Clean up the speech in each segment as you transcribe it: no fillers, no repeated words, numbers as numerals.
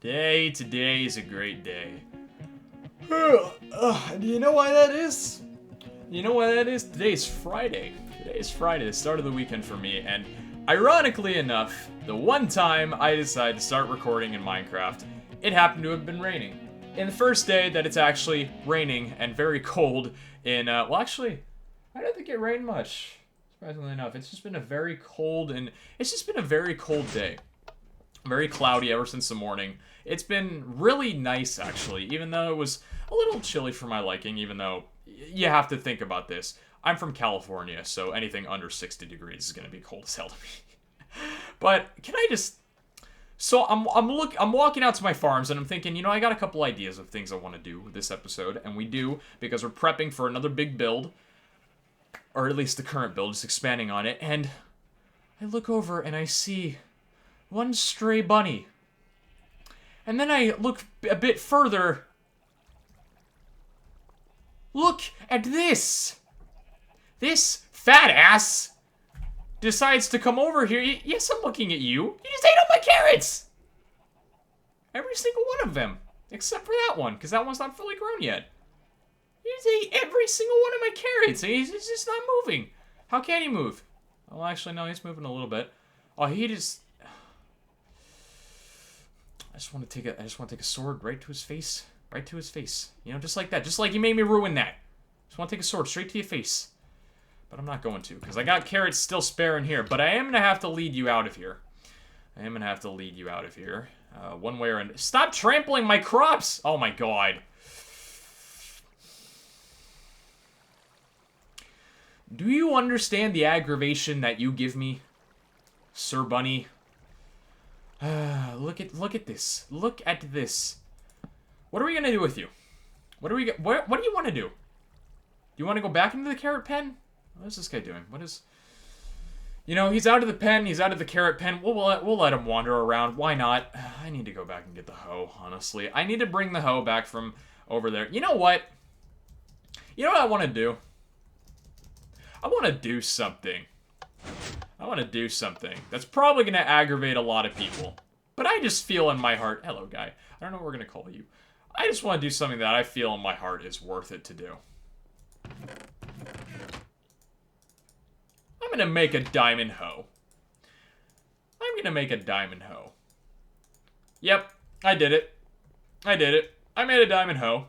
Today is a great day. Do you know why that is? Today's Friday. Today's Friday, the start of the weekend for me, and ironically enough, the one time I decided to start recording in Minecraft, it happened to have been raining. And the first day that it's actually raining and very cold in, well actually, I don't think it rained much, surprisingly enough. It's just been a very cold day. Very cloudy ever since the morning. It's been really nice, actually, even though it was a little chilly for my liking, even though you have to think about this. I'm from California, so anything under 60 degrees is going to be cold as hell to me. But can I just... So I'm walking out to my farms, and I'm thinking, you know, I got a couple ideas of things I want to do with this episode, and we do, because we're prepping for another big build, or at least the current build, just expanding on it, and I look over and I see one stray bunny. And then I look a bit further. Look at this! This fat ass decides to come over here. Yes, I'm looking at you. You just ate all my carrots! Every single one of them. Except for that one, because that one's not fully grown yet. You just ate every single one of my carrots. He's just not moving. How can he move? Well, actually, no, he's moving a little bit. Oh, he just... I just want to take a sword right to his face. Right to his face. You know, just like that. Just like you made me ruin that. Just want to take a sword straight to your face. But I'm not going to, because I got carrots still spare in here. But I am going to have to lead you out of here. One way or another. Stop trampling my crops! Oh my god. Do you understand the aggravation that you give me, Sir Bunny? Look at this. Look at this. What are we gonna do with you? What do you want to do? Do you want to go back into the carrot pen? What is this guy doing? You know, he's out of the pen. He's out of the carrot pen. We'll let him wander around. Why not? I need to go back and get the hoe, honestly. I need to bring the hoe back from over there. You know what? You know what I want to do? I want to do something. That's probably going to aggravate a lot of people. But I just feel in my heart... Hello, guy. I don't know what we're going to call you. I just want to do something that I feel in my heart is worth it to do. I'm going to make a diamond hoe. Yep, I did it. I made a diamond hoe.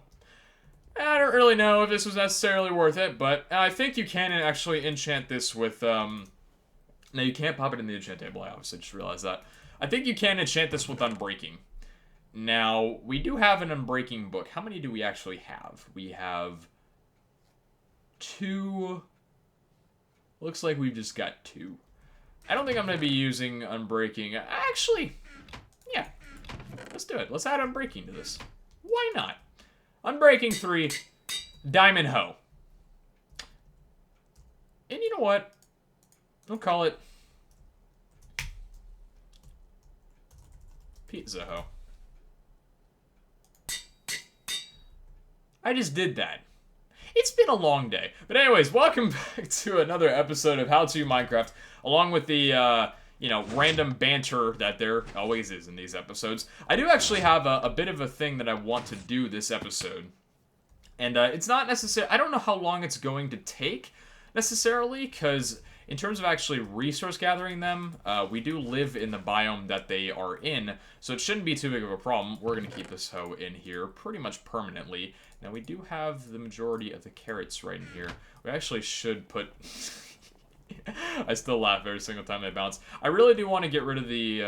I don't really know if this was necessarily worth it, but I think you can actually enchant this with... Now, you can't pop it in the enchant table. I obviously just realized that. I think you can enchant this with Unbreaking. Now, we do have an Unbreaking book. How many do we actually have? We have 2. Looks like we've just got 2. I don't think I'm going to be using Unbreaking. Actually, yeah. Let's do it. Let's add Unbreaking to this. Why not? Unbreaking 3. Diamond hoe. And you know what? We'll call it Pizza Hoe. I just did that. It's been a long day. But anyways, welcome back to another episode of How To Minecraft, along with the, you know, random banter that there always is in these episodes. I do actually have a bit of a thing that I want to do this episode. And it's not necessary. I don't know how long it's going to take, necessarily, because... in terms of actually resource gathering them, we do live in the biome that they are in, so it shouldn't be too big of a problem. We're going to keep this hoe in here pretty much permanently. Now, we do have the majority of the carrots right in here. We actually should put... I still laugh every single time they bounce. I really do want to get rid of the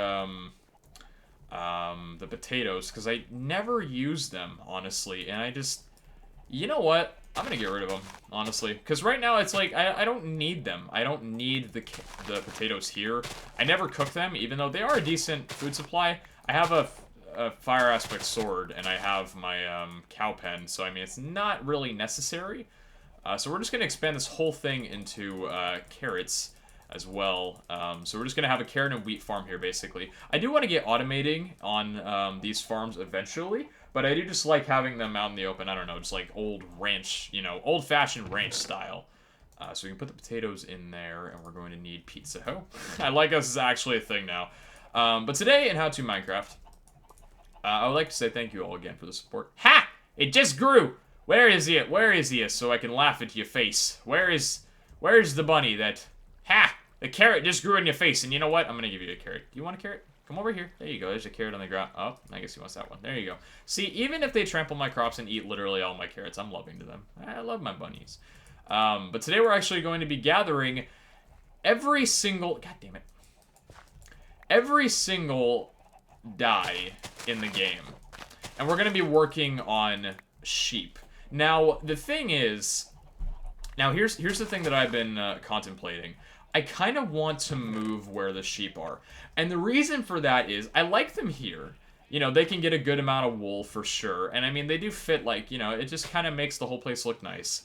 potatoes, because I never use them, honestly, and I just... You know what? I'm gonna get rid of them, honestly. Because right now, it's like, I don't need them. I don't need the potatoes here. I never cook them, even though they are a decent food supply. I have a fire aspect sword, and I have my cow pen, so I mean, it's not really necessary. So we're just gonna expand this whole thing into carrots as well. So we're just gonna have a carrot and wheat farm here, basically. I do want to get automating on these farms eventually, but I do just like having them out in the open. I don't know, just like old ranch, you know, old-fashioned ranch style. So we can put the potatoes in there, and we're going to need pizza hoe. I like this is actually a thing now. But today in How To Minecraft, I would like to say thank you all again for the support. Ha! It just grew! Where is he? Where is he? So I can laugh into your face. Where's the bunny that... Ha! The carrot just grew in your face, and you know what? I'm gonna give you a carrot. Do you want a carrot? Come over here. There you go. There's a carrot on the ground. Oh, I guess he wants that one. There you go. See, even if they trample my crops and eat literally all my carrots, I'm loving to them. I love my bunnies. But today we're actually going to be gathering every single... God damn it. Every single dye in the game. And we're going to be working on sheep. Now, the thing is... Now, here's the thing that I've been contemplating. I kind of want to move where the sheep are. And the reason for that is, I like them here. You know, they can get a good amount of wool for sure. And I mean, they do fit, like, you know, it just kind of makes the whole place look nice.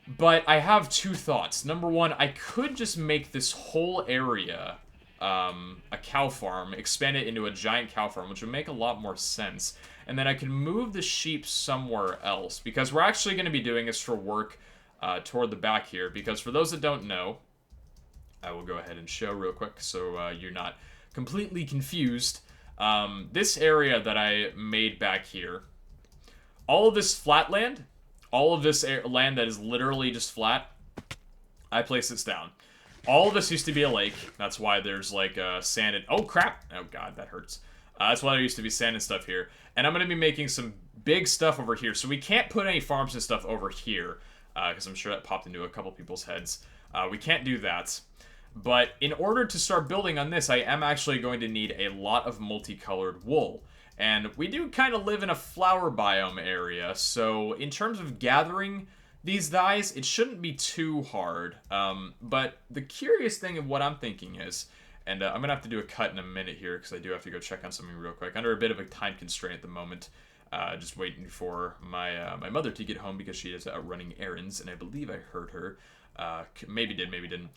But I have two thoughts. Number one, I could just make this whole area a cow farm, expand it into a giant cow farm, which would make a lot more sense. And then I could move the sheep somewhere else, because we're actually going to be doing this for work toward the back here. Because for those that don't know, I will go ahead and show real quick so you're not completely confused. This area that I made back here, all of this flat land, all of this land that is literally just flat, I place this down. All of this used to be a lake. That's why there's like sand and... Oh, crap! Oh, God, that hurts. That's why there used to be sand and stuff here. And I'm going to be making some big stuff over here. So we can't put any farms and stuff over here, because I'm sure that popped into a couple people's heads. We can't do that. But in order to start building on this, I am actually going to need a lot of multicolored wool. And we do kind of live in a flower biome area, so in terms of gathering these dyes, it shouldn't be too hard. But the curious thing of what I'm thinking is, and I'm going to have to do a cut in a minute here, because I do have to go check on something real quick. Under a bit of a time constraint at the moment. Just waiting for my my mother to get home, because she is out running errands, and I believe I heard her. Maybe did, maybe didn't.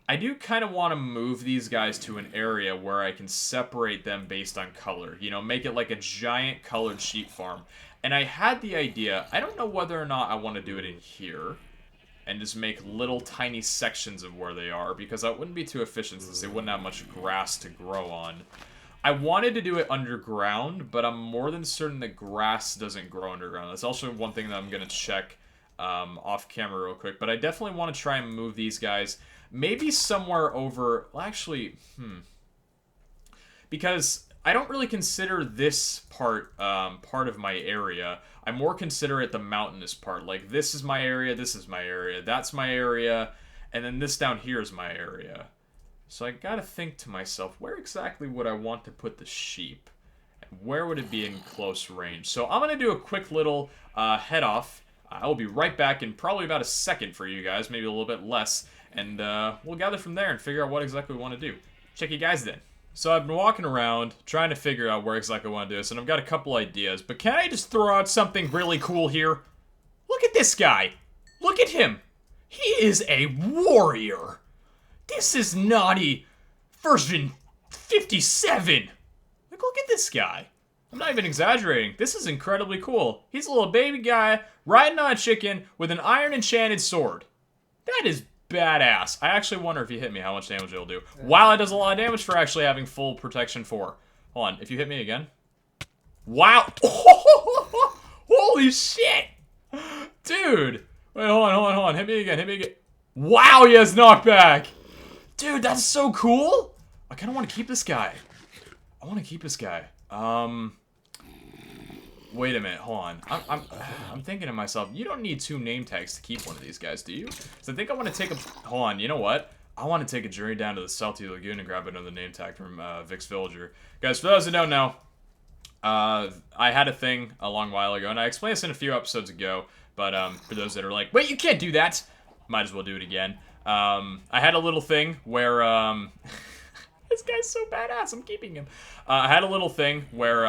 I do kind of want to move these guys to an area where I can separate them based on color. You know, make it like a giant colored sheep farm. And I had the idea, I don't know whether or not I want to do it in here and just make little tiny sections of where they are, because that wouldn't be too efficient since they wouldn't have much grass to grow on. I wanted to do it underground, but I'm more than certain that grass doesn't grow underground. That's also one thing that I'm going to check off camera real quick. But I definitely want to try and move these guys maybe somewhere over... Well, actually, because I don't really consider this part part of my area. I more consider it the mountainous part. Like, this is my area, this is my area, that's my area, and then this down here is my area. So I gotta think to myself, where exactly would I want to put the sheep? And where would it be in close range? So I'm gonna do a quick little head off. I will be right back in probably about a second for you guys, maybe a little bit less. And we'll gather from there and figure out what exactly we want to do. Check you guys then. So I've been walking around trying to figure out where exactly I want to do this, and I've got a couple ideas. But can I just throw out something really cool here? Look at this guy. Look at him. He is a warrior. This is naughty version 57. Like, look at this guy. I'm not even exaggerating. This is incredibly cool. He's a little baby guy riding on a chicken with an iron enchanted sword. That is badass. I actually wonder if you hit me how much damage it'll do. Wow, it does a lot of damage for actually having full protection 4. Hold on, if you hit me again. Wow. Holy shit. Dude. Wait, hold on. Hit me again. Wow, he has knockback. Dude, that's so cool. I kind of want to keep this guy. Wait a minute, hold on. I'm thinking to myself, you don't need 2 name tags to keep one of these guys, do you? So I think I want to take a... Hold on, you know what? I want to take a journey down to the Salty Lagoon and grab another name tag from Vic's Villager. Guys, for those who don't know, I had a thing a long while ago, and I explained this in a few episodes ago, but for those that are like, wait, you can't do that! Might as well do it again. I had a little thing where... This guy's so badass, I'm keeping him. I had a little thing where...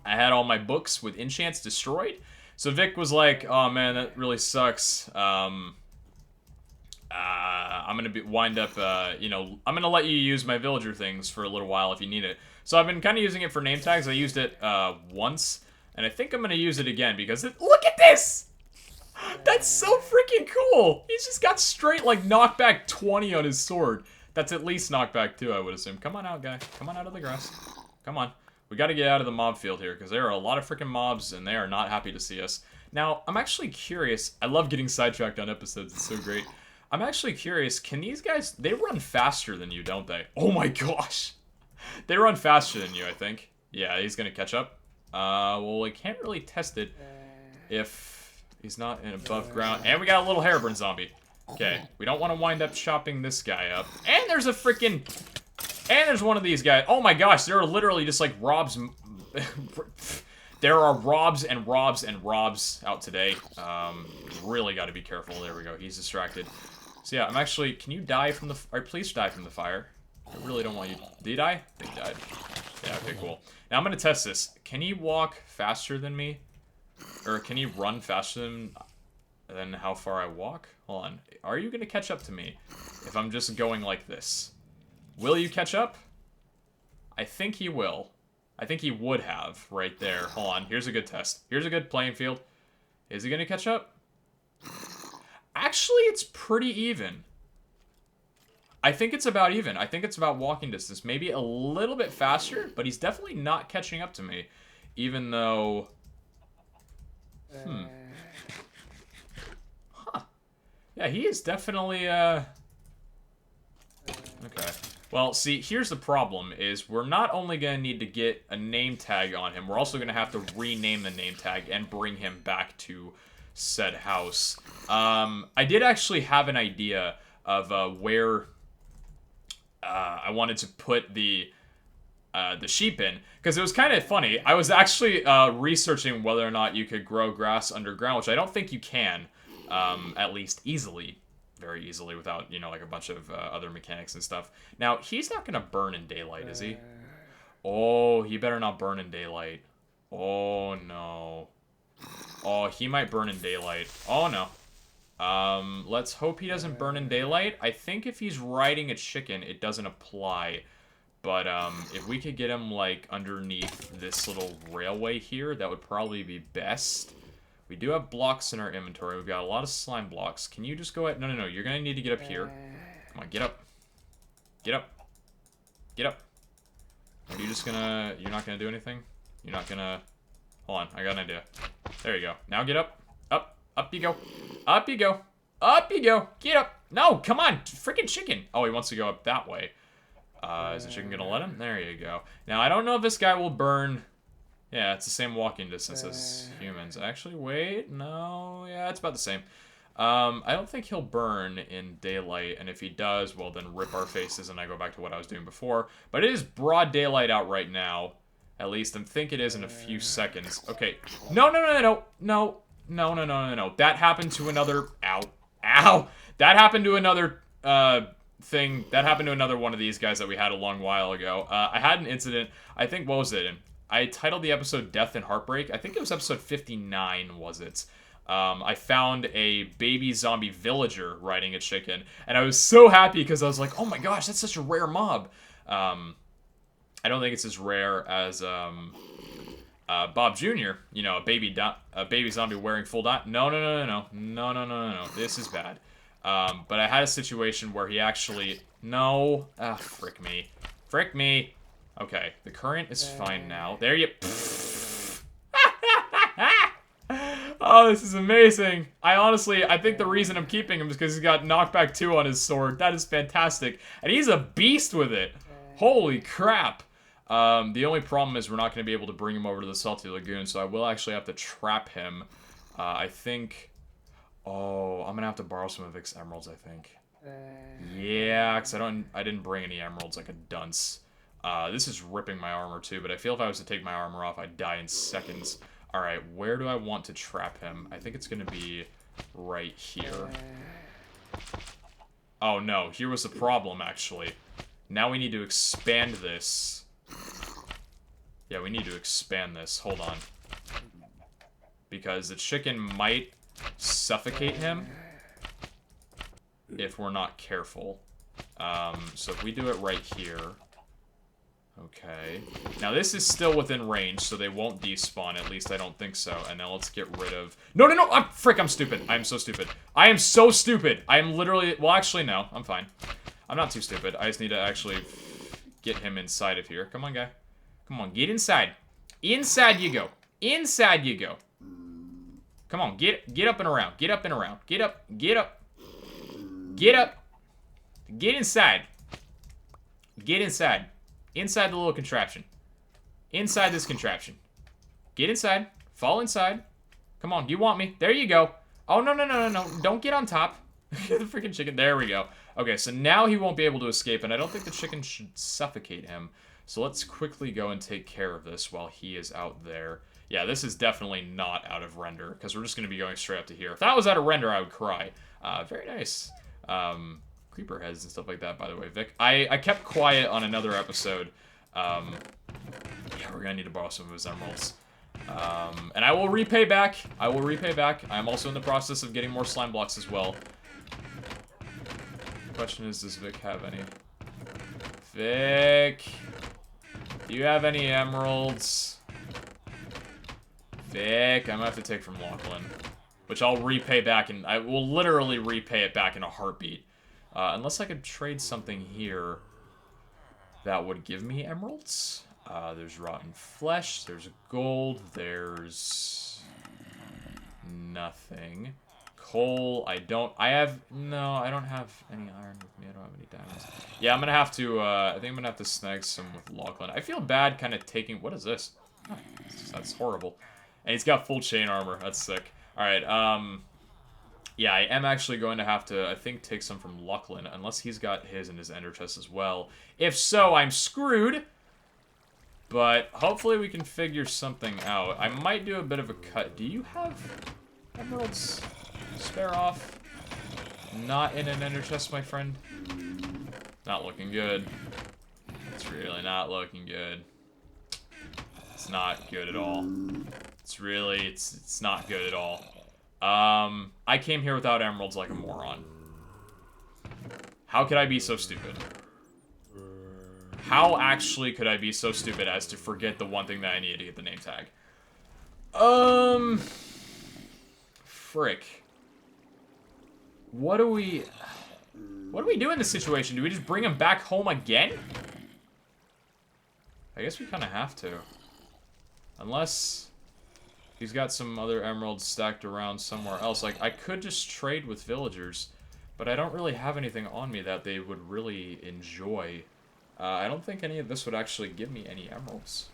I had all my books with enchants destroyed. So Vic was like, oh man, that really sucks. I'm going to wind up, you know, I'm going to let you use my villager things for a little while if you need it. So I've been kind of using it for name tags. I used it once, and I think I'm going to use it again because look at this! That's so freaking cool! He's just got straight, like, knockback 20 on his sword. That's at least knockback 2, I would assume. Come on out, guy. Come on out of the grass. Come on. We got to get out of the mob field here, because there are a lot of freaking mobs, and they are not happy to see us. Now, I'm actually curious. I love getting sidetracked on episodes. It's so great. I'm actually curious, can these guys... They run faster than you, don't they? Oh my gosh! They run faster than you, I think. Yeah, he's gonna catch up. Well, we can't really test it if he's not in above ground. And we got a little Hairburn zombie. Okay, we don't want to wind up chopping this guy up. And there's a freaking... And there's one of these guys. Oh my gosh, there are literally just like Robs... There are Robs and Robs and Robs out today. Really got to be careful. There we go. He's distracted. So yeah, I'm actually... Can you die from the... Or please die from the fire. I really don't want you... Did he die? I think he died. Yeah, okay, cool. Now I'm going to test this. Can he walk faster than me? Or can he run faster than how far I walk? Hold on. Are you going to catch up to me if I'm just going like this? Will you catch up? I think he will. I think he would have right there. Hold on. Here's a good test. Here's a good playing field. Is he going to catch up? Actually, it's pretty even. I think it's about even. I think it's about walking distance. Maybe a little bit faster, but he's definitely not catching up to me. Even though... Huh. Yeah, he is definitely, Okay. Well, see, here's the problem, is we're not only going to need to get a name tag on him, we're also going to have to rename the name tag and bring him back to said house. I did actually have an idea of where I wanted to put the sheep in, because it was kind of funny. I was actually researching whether or not you could grow grass underground, which I don't think you can, at least easily. Very easily without, you know, like a bunch of other mechanics and stuff. Now, he's not going to burn in daylight, is he? Oh, he better not burn in daylight. Oh, no. Oh, he might burn in daylight. Oh, no. Let's hope he doesn't burn in daylight. I think if he's riding a chicken, it doesn't apply. But, if we could get him, like, underneath this little railway here, that would probably be best. We do have blocks in our inventory. We've got a lot of slime blocks. Can you just go ahead? No. You're going to need to get up here. Come on, get up. Get up. Get up. Are you just going to... You're not going to do anything? You're not going to... Hold on. I got an idea. There you go. Now get up. Up. Up you go. Up you go. Up you go. Get up. No, come on. Freaking chicken. Oh, he wants to go up that way. Is the chicken going to let him? There you go. Now, I don't know if this guy will burn... Yeah, it's the same walking distance as humans. Actually, wait, no, yeah, it's about the same. I don't think he'll burn in daylight, and if he does, well, then rip our faces, and I go back to what I was doing before. But it is broad daylight out right now. At least, I think it is in a few seconds. Okay, no. That happened to another, ow. That happened to another, thing. That happened to another one of these guys that we had a long while ago. I had an incident, I think, what was it? I titled the episode Death and Heartbreak. I think it was episode 59, was it? I found a baby zombie villager riding a chicken, and I was so happy because I was like, oh my gosh, that's such a rare mob. I don't think it's as rare as Bob Jr., you know, a baby zombie wearing full dot. No. This is bad. But I had a situation where he actually... No. Frick me. Okay, the current is fine now. There you... Oh, this is amazing. I think the reason I'm keeping him is because he's got knockback 2 on his sword. That is fantastic. And he's a beast with it. Holy crap. The only problem is we're not going to be able to bring him over to the Salty Lagoon, so I will actually have to trap him. I think... Oh, I'm going to have to borrow some of Vic's emeralds, I think. Yeah, because I didn't bring any emeralds like a dunce. This is ripping my armor too, but I feel if I was to take my armor off, I'd die in seconds. Alright, where do I want to trap him? I think it's going to be right here. Oh no, here was the problem, actually. Now we need to expand this. Yeah, we need to expand this. Hold on. Because the chicken might suffocate him if we're not careful. So if we do it right here... Okay. Now this is still within range, so they won't despawn. At least I don't think so. And now let's get rid of... No! I'm stupid. I'm so stupid. I am so stupid. I am literally... Well, actually, no. I'm fine. I'm not too stupid. I just need to actually get him inside of here. Come on, guy. Come on, get inside. Inside you go. Inside you go. Come on, get up and around. Get up and around. Get up. Get up. Get up. Get inside. Get inside. Inside the little contraption. Inside this contraption. Get inside. Fall inside. Come on, you want me. There you go. Oh, no, no, no, no, no. Don't get on top. The freaking chicken. There we go. Okay, so now he won't be able to escape, and I don't think the chicken should suffocate him. So let's quickly go and take care of this while he is out there. Yeah, this is definitely not out of render, because we're just going to be going straight up to here. If that was out of render, I would cry. Very nice. Creeper heads and stuff like that, by the way, Vic. I kept quiet on another episode. Yeah, we're going to need to borrow some of his emeralds. And I will repay back. I will repay back. I'm also in the process of getting more slime blocks as well. The question is, does Vic have any? Vic, do you have any emeralds? Vic, I'm gonna have to take from Lachlan, which I'll repay back, and I will literally repay it back in a heartbeat. Unless I could trade something here that would give me emeralds. There's rotten flesh, there's gold, there's nothing. Coal, I don't have any iron with me, I don't have any diamonds. Yeah, I'm gonna have to, I think I'm gonna have to snag some with Lachlan. I feel bad kind of taking, what is this? Oh, that's horrible. And he's got full chain armor, that's sick. Alright, yeah, I am actually going to have to, I think, take some from Lachlan, unless he's got his in his ender chest as well. If so, I'm screwed. But hopefully we can figure something out. I might do a bit of a cut. Do you have emeralds spare off? Not in an ender chest, my friend. Not looking good. It's really not looking good. It's not good at all. It's not good at all. I came here without emeralds like a moron. How could I be so stupid? How actually could I be so stupid as to forget the one thing that I needed to get the name tag? Frick. What do we do in this situation? Do we just bring him back home again? I guess we kind of have to. Unless he's got some other emeralds stacked around somewhere else. Like, I could just trade with villagers, but I don't really have anything on me that they would really enjoy. I don't think any of this would actually give me any emeralds.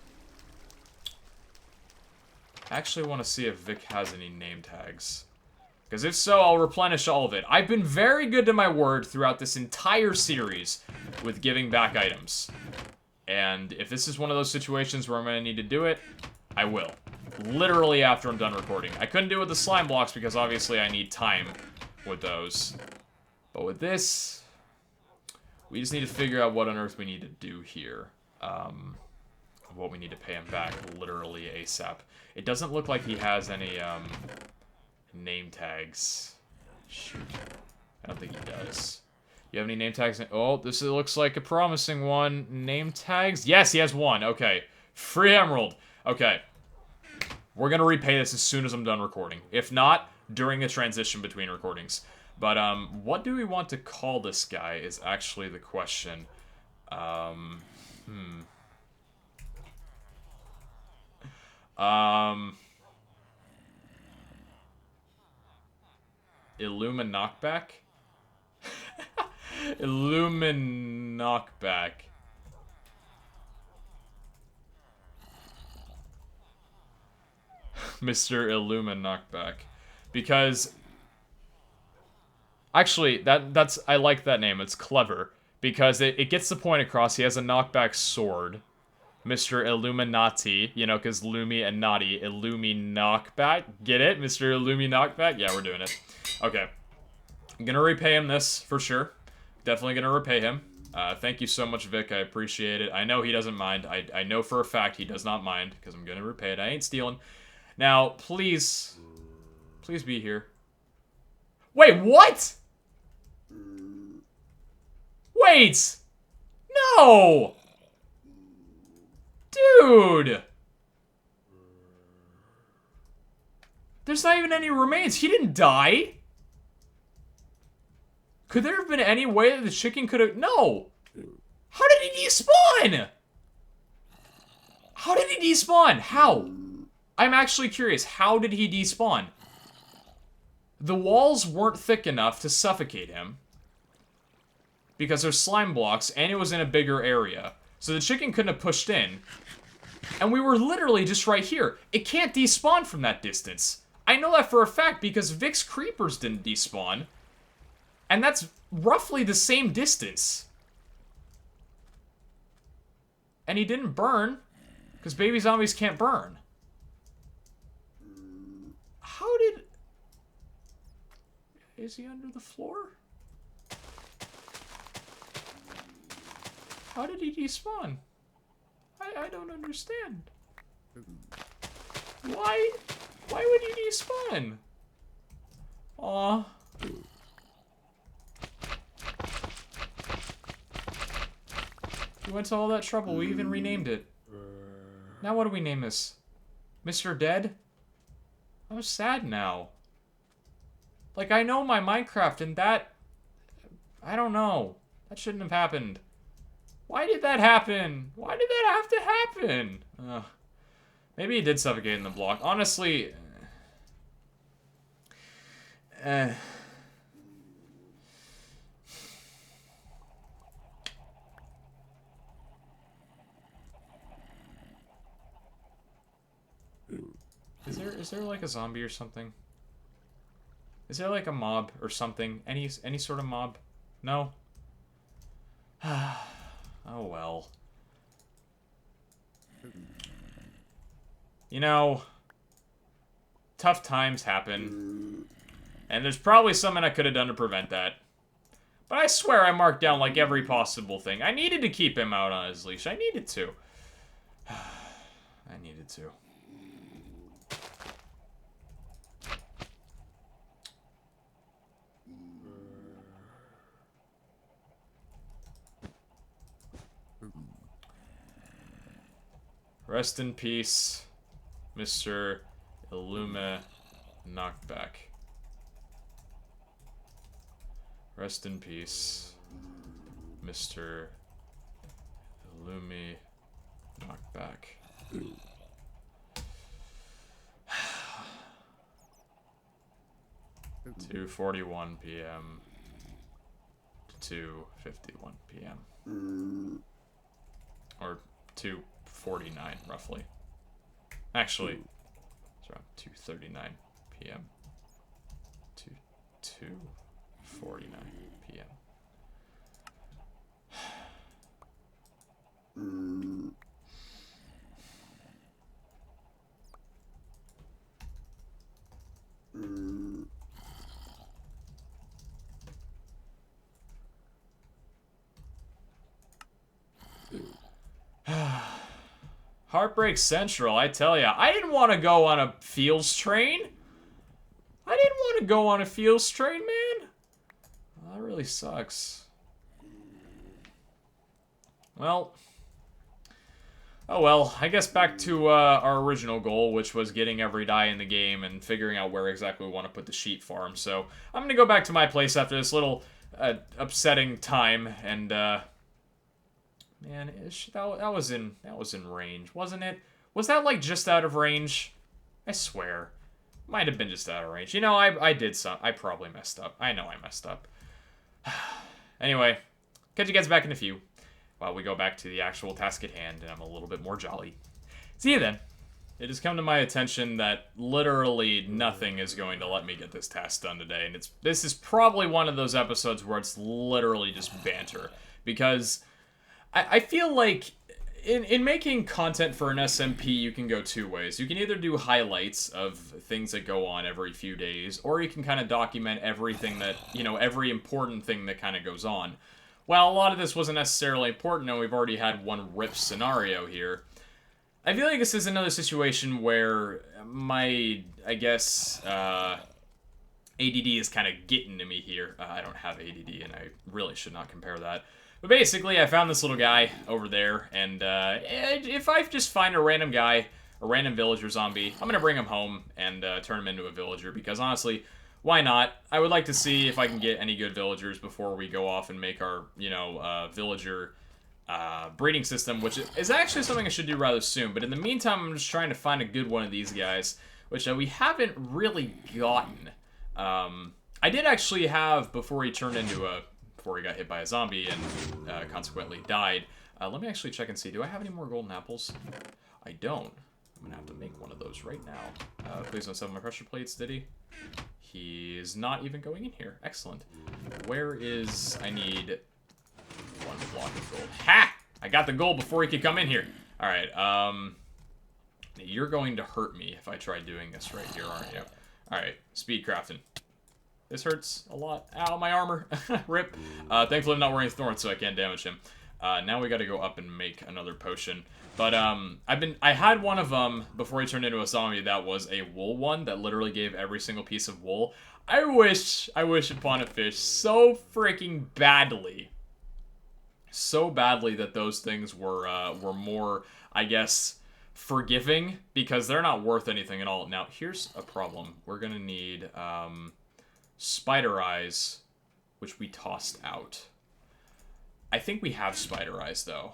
I actually want to see if Vic has any name tags. Because if so, I'll replenish all of it. I've been very good to my word throughout this entire series with giving back items. And if this is one of those situations where I'm going to need to do it, I will. Literally after I'm done recording. I couldn't do it with the slime blocks because obviously I need time with those. But with this, we just need to figure out what on earth we need to do here. What we need to pay him back literally ASAP. It doesn't look like he has any name tags. Shoot. I don't think he does. You have any name tags? Oh, this looks like a promising one. Name tags? Yes, he has one. Okay. Free emerald. Okay. We're going to repay this as soon as I'm done recording. If not, during the transition between recordings. But, what do we want to call this guy is actually the question. Illumin Knockback? Illumin Knockback. Mr. Illumin Knockback. Because actually, I like that name. It's clever. Because it gets the point across. He has a knockback sword. Mr. Illuminati. You know, because Lumi and Naughty. Illumi Knockback. Get it? Mr. Illumi Knockback? Yeah, we're doing it. Okay. I'm gonna repay him this, for sure. Definitely gonna repay him. Thank you so much, Vic. I appreciate it. I know he doesn't mind. I know for a fact he does not mind. Because I'm gonna repay it. I ain't stealing. Now, please. Please be here. Wait, what? Wait! No! Dude! There's not even any remains. He didn't die. Could there have been any way that the chicken could have... No! How did he despawn? he despawn? How? I'm actually curious. How did he despawn? The walls weren't thick enough to suffocate him. Because there's slime blocks, and it was in a bigger area. So the chicken couldn't have pushed in. And we were literally just right here. It can't despawn from that distance. I know that for a fact because Vic's creepers didn't despawn. And that's roughly the same distance. And he didn't burn. Because baby zombies can't burn. How did... Is he under the floor? How did he despawn? I don't understand. Why would he despawn? Aw. We went to all that trouble. We even renamed it. Now what do we name this? Mr. Dead? I'm sad now. Like, I know my Minecraft and that... I don't know. That shouldn't have happened. Why did that happen? Why did that have to happen? Maybe he did suffocate in the block. Honestly... Is there like a zombie or something? Is there like a mob or something? Any sort of mob? No? Oh well. You know, tough times happen. And there's probably something I could have done to prevent that. But I swear I marked down like every possible thing. I needed to keep him out on his leash. I needed to. I needed to. Rest in peace, Mr. Illuma Knockback. Rest in peace, Mr. Illumi Knockback. 2:41 p.m. to 2:51 p.m. Or 2:49 roughly. Actually, it's around 2:39 p.m. to 2:49 p.m. Heartbreak Central, I tell ya, I didn't want to go on a Fields train. I didn't want to go on a Fields train, man. Well, that really sucks. Well. Oh well, I guess back to our original goal, which was getting every die in the game and figuring out where exactly we want to put the sheep farm. So, I'm going to go back to my place after this little upsetting time, and man, that was in range, wasn't it? Was that like just out of range? I swear. Might have been just out of range. You know, I probably messed up. I know I messed up. Anyway, catch you guys back in a few while we go back to the actual task at hand, and I'm a little bit more jolly. See you then. It has come to my attention that literally nothing is going to let me get this task done today, and this is probably one of those episodes where it's literally just banter, because I feel like in making content for an SMP, you can go two ways. You can either do highlights of things that go on every few days, or you can kind of document everything that, you know, every important thing that kind of goes on. Well, a lot of this wasn't necessarily important, and we've already had one RIP scenario here. I feel like this is another situation where my, I guess, ADD is kind of getting to me here. I don't have ADD, and I really should not compare that. But basically, I found this little guy over there, and if I just find a random guy, a random villager zombie, I'm going to bring him home and turn him into a villager, because honestly, why not? I would like to see if I can get any good villagers before we go off and make our, you know, villager breeding system, which is actually something I should do rather soon. But in the meantime, I'm just trying to find a good one of these guys, which we haven't really gotten. I did actually have, before he got hit by a zombie and consequently died. Let me actually check and see. Do I have any more golden apples? I don't. I'm gonna have to make one of those right now. Please don't sell my pressure plates, did he? He is not even going in here. Excellent. Where is... I need 1 block of gold. Ha! I got the gold before he could come in here. Alright, you're going to hurt me if I try doing this right here, aren't you? Alright, speed crafting. This hurts a lot. Ow, my armor. Rip. Thankfully I'm not wearing thorns, so I can't damage him. Now we gotta go up and make another potion. But, I had one of them before he turned into a zombie that was a wool one that literally gave every single piece of wool. I wish upon a fish so freaking badly. So badly that those things were more, I guess, forgiving, because they're not worth anything at all. Now, here's a problem. We're gonna need, spider eyes, which we tossed out. I think we have spider eyes, though,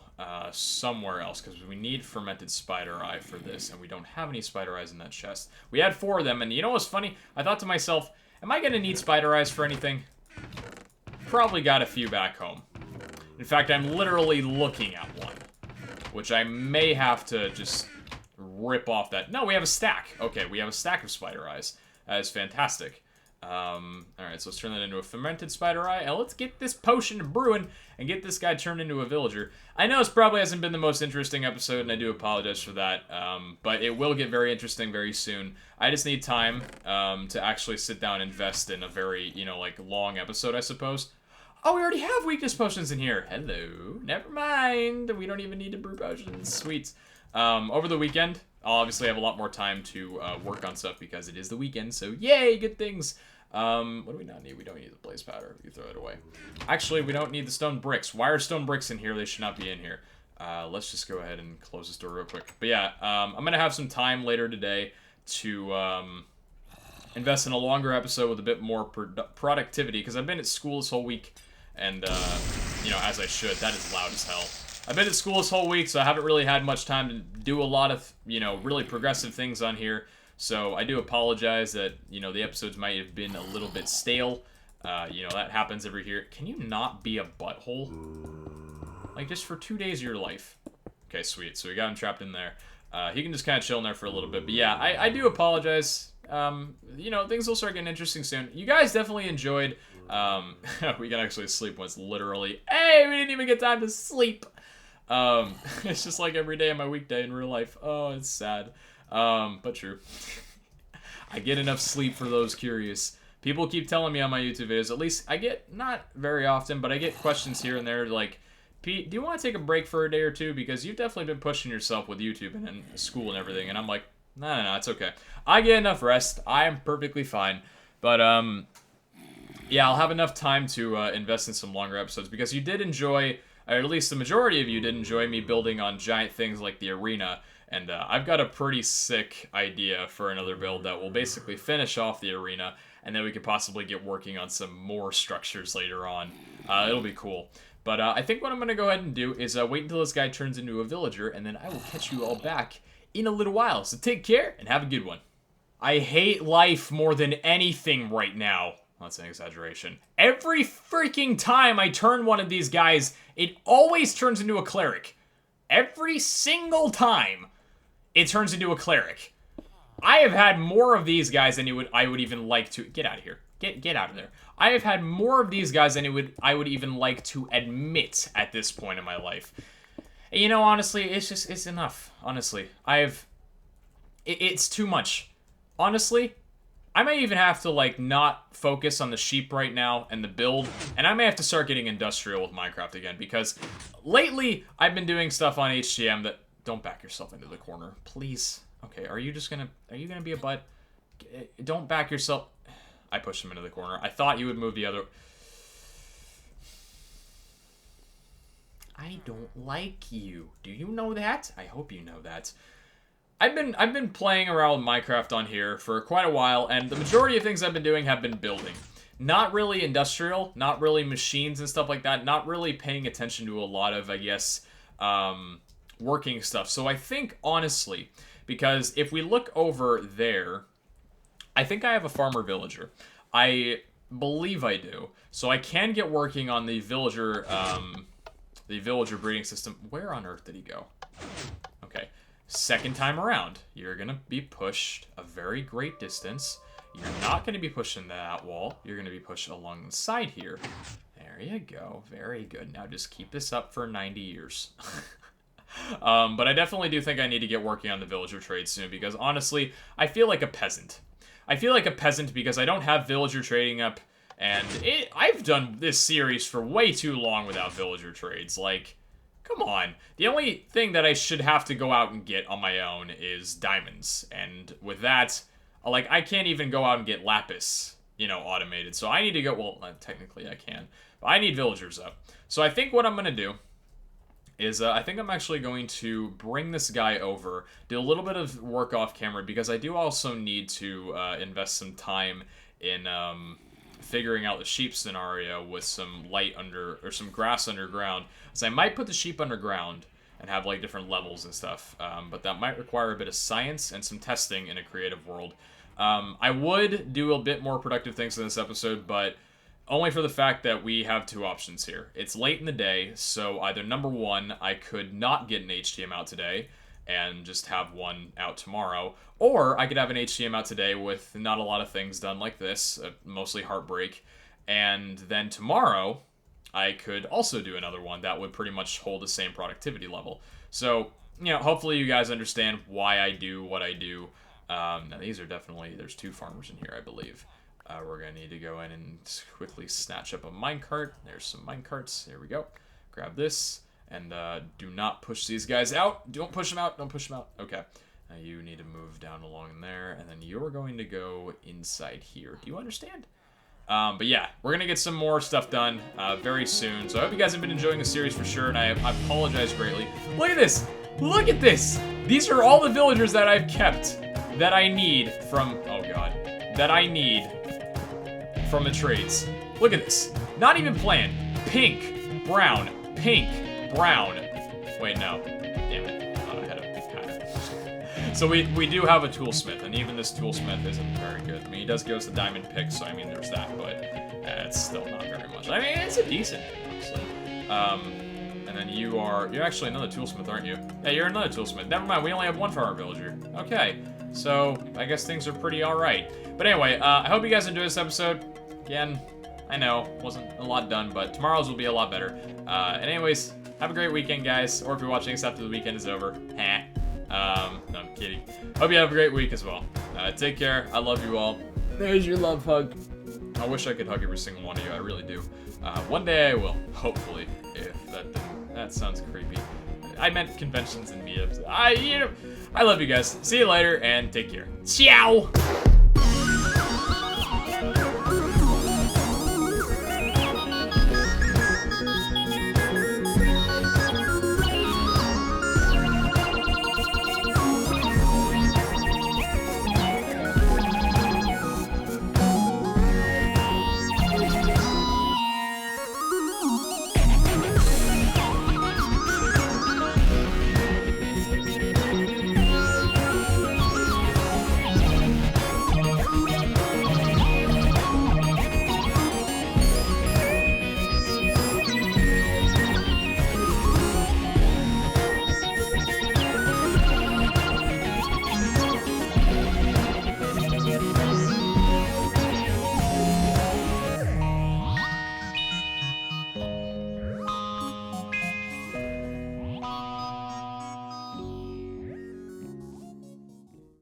somewhere else, because we need fermented spider eye for this, and we don't have any spider eyes in that chest. We had 4 of them, and you know what's funny? I thought to myself, am I going to need spider eyes for anything? Probably got a few back home. In fact, I'm literally looking at one, which I may have to just rip off that. No, we have a stack. Okay, we have a stack of spider eyes. That is fantastic. Alright, so let's turn that into a fermented spider eye, and let's get this potion brewing and get this guy turned into a villager. I know this probably hasn't been the most interesting episode, and I do apologize for that, but it will get very interesting very soon. I just need time, to actually sit down and invest in a very, long episode, I suppose. Oh, we already have weakness potions in here. Hello. Never mind. We don't even need to brew potions. Sweet. Over the weekend, I'll obviously have a lot more time to work on stuff because it is the weekend, so yay, good things. What do we not need? We don't need the blaze powder. You throw it away. Actually, we don't need the stone bricks. Why are stone bricks in here? They should not be in here. Let's just go ahead and close this door real quick. But yeah, I'm going to have some time later today to invest in a longer episode with a bit more productivity, because I've been at school this whole week, and, as I should. That is loud as hell. I've been at school this whole week, so I haven't really had much time to do a lot of, really progressive things on here. So I do apologize that, the episodes might have been a little bit stale. That happens every year. Can you not be a butthole? Like, just for 2 days of your life. Okay, sweet. So we got him trapped in there. He can just kind of chill in there for a little bit. But yeah, I do apologize. Things will start getting interesting soon. You guys definitely enjoyed. We can actually sleep once, literally. Hey, we didn't even get time to sleep. It's just like every day of my weekday in real life. Oh, it's sad. But true. I get enough sleep for those curious. People keep telling me on my YouTube videos, at least I get, not very often, but I get questions here and there like, Pete, do you want to take a break for a day or two? Because you've definitely been pushing yourself with YouTube and school and everything. And I'm like, no, it's okay. I get enough rest. I am perfectly fine. But, yeah, I'll have enough time to invest in some longer episodes, because you did enjoy, or at least the majority of you did enjoy me building on giant things like the arena. And I've got a pretty sick idea for another build that will basically finish off the arena, and then we could possibly get working on some more structures later on. It'll be cool. But I think what I'm going to go ahead and do is wait until this guy turns into a villager, and then I will catch you all back in a little while. So take care, and have a good one. I hate life more than anything right now. That's an exaggeration. Every freaking time I turn one of these guys, it always turns into a cleric. Every single time, it turns into a cleric. I have had more of these guys than I would even like to... Get out of here. Get out of there. I have had more of these guys than I would even like to admit at this point in my life. And, honestly, it's enough. Honestly. It's too much. Honestly, I may even have to, not focus on the sheep right now and the build, and I may have to start getting industrial with Minecraft again, because lately, I've been doing stuff on HCM that... Don't back yourself into the corner, please. Okay, are you gonna be a butt? Don't back yourself... I pushed him into the corner. I thought you would move the other... I don't like you. Do you know that? I hope you know that. I've been playing around with Minecraft on here for quite a while, and the majority of things I've been doing have been building. not really industrial, not really machines and stuff like that, not really paying attention to a lot of, I guess, working stuff. So I think, honestly, because if we look over there, I think I have a farmer villager. I believe I do. So I can get working on the villager breeding system. Where on earth did he go? Okay. Second time around, you're going to be pushed a very great distance. You're not going to be pushed into that wall. You're going to be pushed along the side here. There you go. Very good. Now just keep this up for 90 years. But I definitely do think I need to get working on the villager trade soon because, honestly, I feel like a peasant. I feel like a peasant because I don't have villager trading up, and I've done this series for way too long without villager trades. Like, come on. The only thing that I should have to go out and get on my own is diamonds, and with that, like, I can't even go out and get lapis, you know, automated. So I need to go, well, technically I can, but I need villagers up. So I think what I'm going to do is I think I'm actually going to bring this guy over, do a little bit of work off camera, because I do also need to invest some time in figuring out the sheep scenario with some light under, or some grass underground. So I might put the sheep underground and have like different levels and stuff, but that might require a bit of science and some testing in a creative world. I would do a bit more productive things in this episode, but only for the fact that we have two options here. It's late in the day, so either number one, I could not get an HTM out today and just have one out tomorrow, or I could have an HTM out today with not a lot of things done like this, mostly Heartbreak, and then tomorrow I could also do another one that would pretty much hold the same productivity level. So, you know, hopefully you guys understand why I do what I do. Now these are definitely, there's two farmers in here, I believe. We're going to need to go in and quickly snatch up a minecart. There's some minecarts. Here we go. Grab this. And do not push these guys out. Don't push them out. Don't push them out. Okay. You need to move down along there. And then you're going to go inside here. Do you understand? But yeah, we're going to get some more stuff done very soon. So I hope you guys have been enjoying the series for sure. And I apologize greatly. Look at this. Look at this. These are all the villagers that I've kept that I need from... Oh, God. That I need from the trades. Look at this. Not even planned. Pink, brown, pink, brown. Wait, no. Damn it. I thought I had a pattern. So we do have a toolsmith, and even this toolsmith isn't very good. I mean, he does give us the diamond pick, so I mean, there's that, but it's still not very much. I mean, it's a decent, honestly. And then you're actually another toolsmith, aren't you? Yeah, you're another toolsmith. Never mind, we only have one farmer villager. Okay. So, I guess things are pretty alright. But anyway, I hope you guys enjoyed this episode. Again, I know, wasn't a lot done, but tomorrow's will be a lot better. And anyways, have a great weekend, guys. Or if you're watching this after the weekend is over. No, I'm kidding. Hope you have a great week as well. Take care. I love you all. There's your love hug. I wish I could hug every single one of you. I really do. One day I will. Hopefully. If that sounds creepy. I meant conventions and meetups. I love you guys. See you later and take care. Ciao!